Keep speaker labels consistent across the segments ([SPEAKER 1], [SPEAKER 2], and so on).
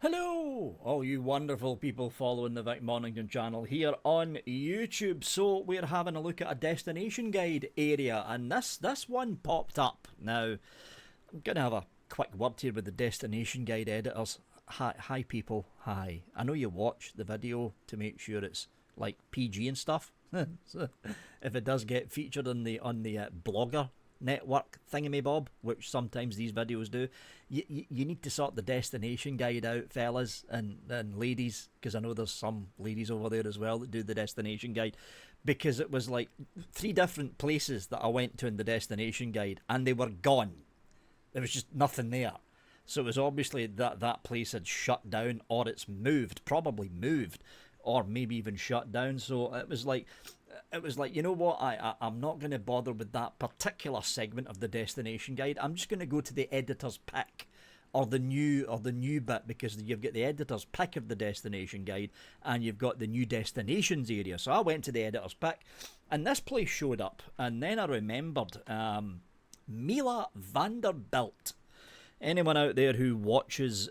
[SPEAKER 1] Hello, all you wonderful people following the Vic Mornington channel here on YouTube. So we're having a look at a destination guide area, and this one popped up. Now I'm gonna have a quick word here with the destination guide editors. Hi people, hi. I know you watch the video to make sure it's like PG and stuff. So if it does get featured on the blogger network thingamabob, which sometimes these videos do, you need to sort the destination guide out, fellas and ladies, because I know there's some ladies over there as well that do the destination guide, because it was like 3 different places that I went to in the destination guide and they were gone. There was just nothing there. So it was obviously that place had shut down, or it's moved, probably moved, or maybe even shut down. So it was like, you know what, I'm not going to bother with that particular segment of the destination guide. I'm just going to go to the editor's pick, or the new bit, because you've got the editor's pick of the destination guide and you've got the new destinations area. So I went to the editor's pick and this place showed up, and then I remembered Mila Vanderbilt. Anyone out there who watches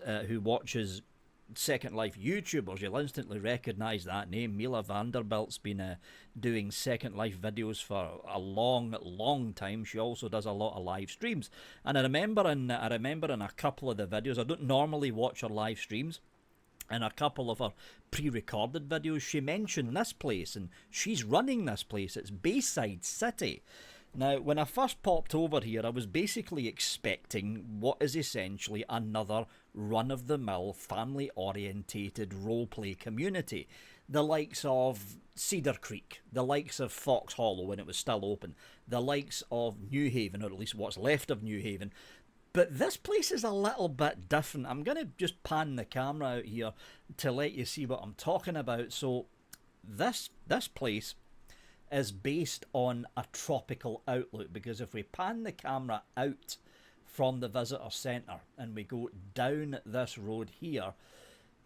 [SPEAKER 1] Second Life YouTubers, you'll instantly recognise that name. Mila Vanderbilt's been doing Second Life videos for a long time. She also does a lot of live streams, and I remember in a couple of the videos, I don't normally watch her live streams, in a couple of her pre-recorded videos, she mentioned this place, and she's running this place. It's Bayside City. Now, when I first popped over here, I was basically expecting what is essentially another run-of-the-mill, family-orientated roleplay community. The likes of Cedar Creek, the likes of Fox Hollow when it was still open, the likes of New Haven, or at least what's left of New Haven. But this place is a little bit different. I'm going to just pan the camera out here to let you see what I'm talking about. So this place is based on a tropical outlook, because if we pan the camera out from the visitor centre and we go down this road here,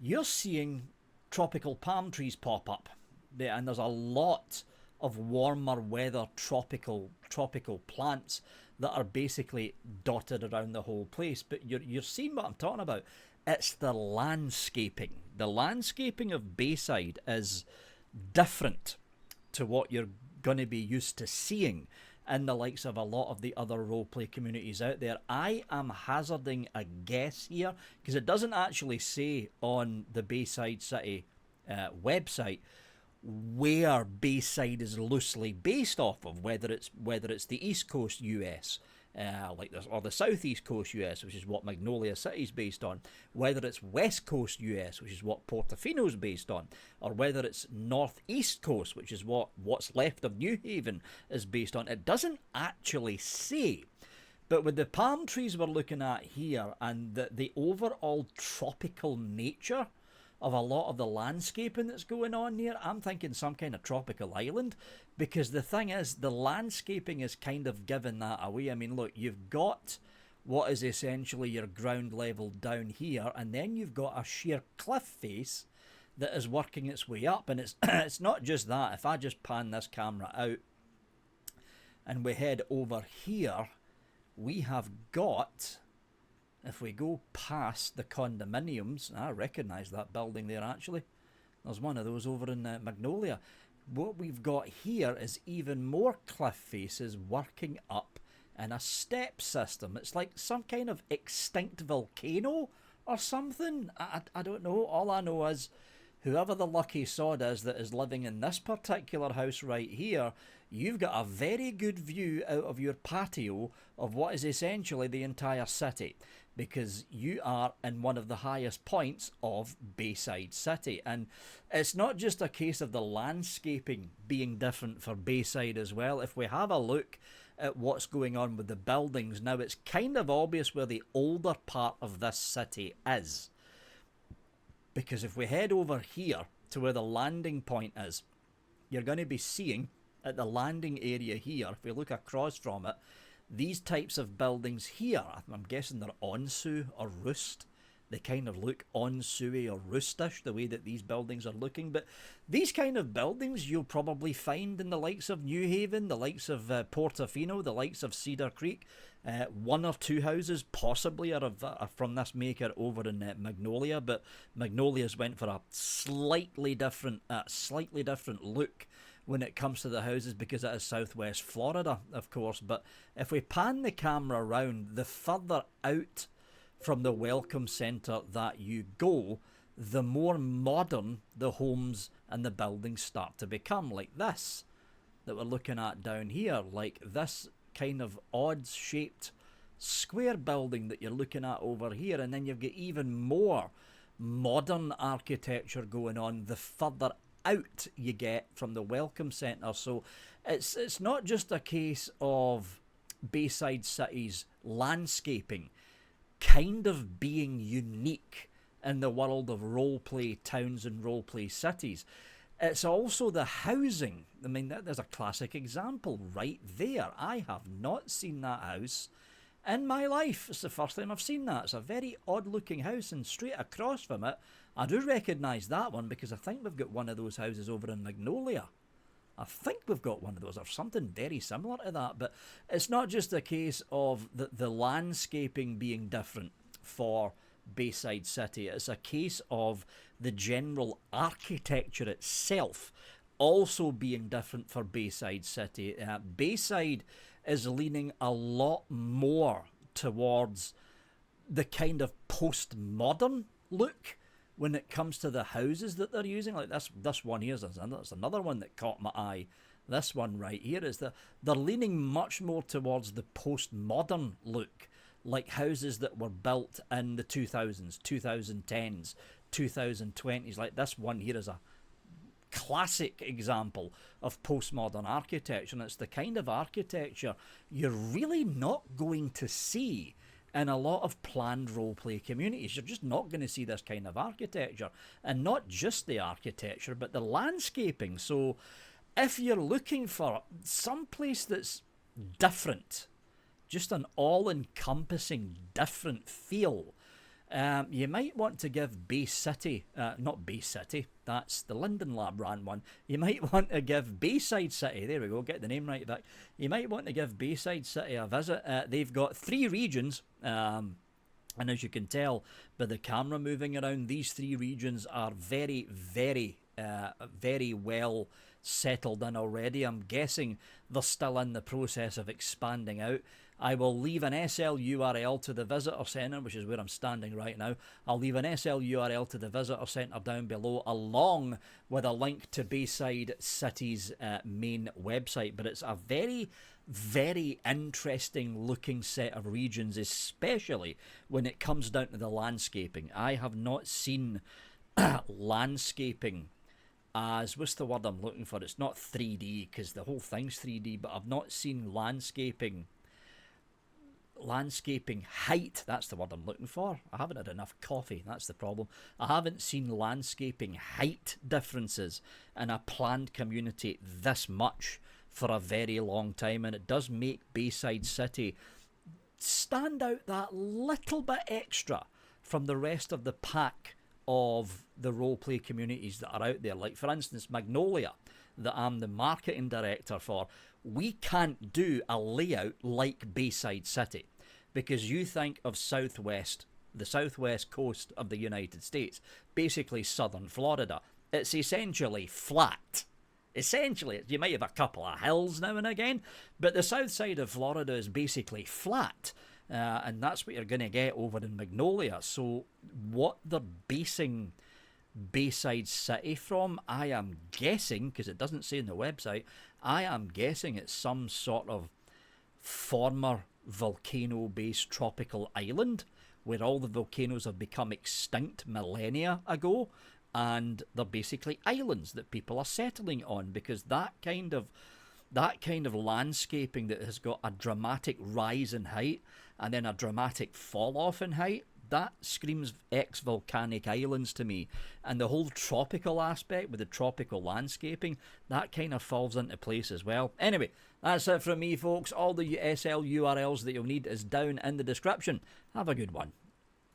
[SPEAKER 1] you're seeing tropical palm trees pop up there, and there's a lot of warmer weather tropical plants that are basically dotted around the whole place. But you're seeing what I'm talking about. It's the landscaping. The landscaping of Bayside is different to what you're going to be used to seeing in the likes of a lot of the other roleplay communities out there. I am hazarding a guess here, because it doesn't actually say on the Bayside City website where Bayside is loosely based off of, whether it's the East Coast US, like this, or the Southeast Coast US, which is what Magnolia City is based on, whether it's West Coast US, which is what Portofino is based on, or whether it's Northeast Coast, which is what's left of New Haven is based on. It doesn't actually say. But with the palm trees we're looking at here, and the overall tropical nature of a lot of the landscaping that's going on here, I'm thinking some kind of tropical island, because the thing is, the landscaping is kind of giving that away. I mean, look, you've got what is essentially your ground level down here, and then you've got a sheer cliff face that is working its way up, and it's it's not just that. If I just pan this camera out and we head over here, we have got, if we go past the condominiums, I recognise that building there actually. There's one of those over in Magnolia. What we've got here is even more cliff faces working up in a step system. It's like some kind of extinct volcano or something. I don't know. All I know is whoever the lucky sod is that is living in this particular house right here, you've got a very good view out of your patio of what is essentially the entire city, because you are in one of the highest points of Bayside City. And it's not just a case of the landscaping being different for Bayside as well. If we have a look at what's going on with the buildings now, it's kind of obvious where the older part of this city is. Because if we head over here to where the landing point is, you're going to be seeing at the landing area here, if we look across from it, these types of buildings here, I'm guessing they're Onsu or Roost They kind of look ensue or rustish, the way that these buildings are looking. But these kind of buildings you'll probably find in the likes of New Haven, the likes of Portofino, the likes of Cedar Creek. One or two houses possibly are from this maker over in Magnolia, but Magnolia's went for a slightly different look when it comes to the houses because it is Southwest Florida, of course. But if we pan the camera around, the further out from the Welcome Centre that you go, the more modern the homes and the buildings start to become, like this that we're looking at down here, like this kind of odd-shaped square building that you're looking at over here, and then you've got even more modern architecture going on the further out you get from the Welcome Centre. So it's not just a case of Bayside City's landscaping kind of being unique in the world of role-play towns and role-play cities. It's also the housing. I mean, there's a classic example right there. I have not seen that house in my life. It's the first time I've seen that. It's a very odd-looking house, and straight across from it, I do recognise that one because I think we've got one of those houses over in Magnolia. I think we've got one of those or something very similar to that. But it's not just a case of the landscaping being different for Bayside City. It's a case of the general architecture itself also being different for Bayside City. Bayside is leaning a lot more towards the kind of postmodern look when it comes to the houses that they're using. Like this one here, that's another one that caught my eye. This one right here is they're leaning much more towards the postmodern look, like houses that were built in the 2000s, 2010s, 2020s. Like this one here is a classic example of postmodern architecture, and it's the kind of architecture you're really not going to see in a lot of planned roleplay communities. You're just not going to see this kind of architecture, and not just the architecture but the landscaping. So if you're looking for some place that's different, just an all-encompassing different feel, you might want to give Bay City, not Bay City, that's the Linden Lab ran one. You might want to give Bayside City, there we go, get the name right back. You might want to give Bayside City a visit. They've got 3 regions, and as you can tell by the camera moving around, these 3 regions are very, very, very well settled in already. I'm guessing they're still in the process of expanding out. I will leave an SL URL to the visitor centre, which is where I'm standing right now. I'll leave an SL URL to the visitor centre down below, along with a link to Bayside City's main website. But it's a very, very interesting looking set of regions, especially when it comes down to the landscaping. I have not seen landscaping as, what's the word I'm looking for? It's not 3D, because the whole thing's 3D, but I've not seen landscaping height, that's the word I'm looking for. I haven't had enough coffee, that's the problem. I haven't seen landscaping height differences in a planned community this much for a very long time, and it does make Bayside City stand out that little bit extra from the rest of the pack of the roleplay communities that are out there. Like, for instance, Magnolia, that I'm the marketing director for, we can't do a layout like Bayside City, because you think of the southwest coast of the United States, basically southern Florida. It's essentially flat. Essentially, you might have a couple of hills now and again, but the south side of Florida is basically flat. And that's what you're going to get over in Magnolia. So what they're basing Bayside City from, I am guessing, because it doesn't say in the website, I am guessing it's some sort of former volcano-based tropical island where all the volcanoes have become extinct millennia ago, and they're basically islands that people are settling on, because that kind of landscaping that has got a dramatic rise in height and then a dramatic fall off in height, that screams ex-volcanic islands to me. And the whole tropical aspect with the tropical landscaping, that kind of falls into place as well. Anyway, that's it from me, folks. All the SL URLs that you'll need is down in the description. Have a good one.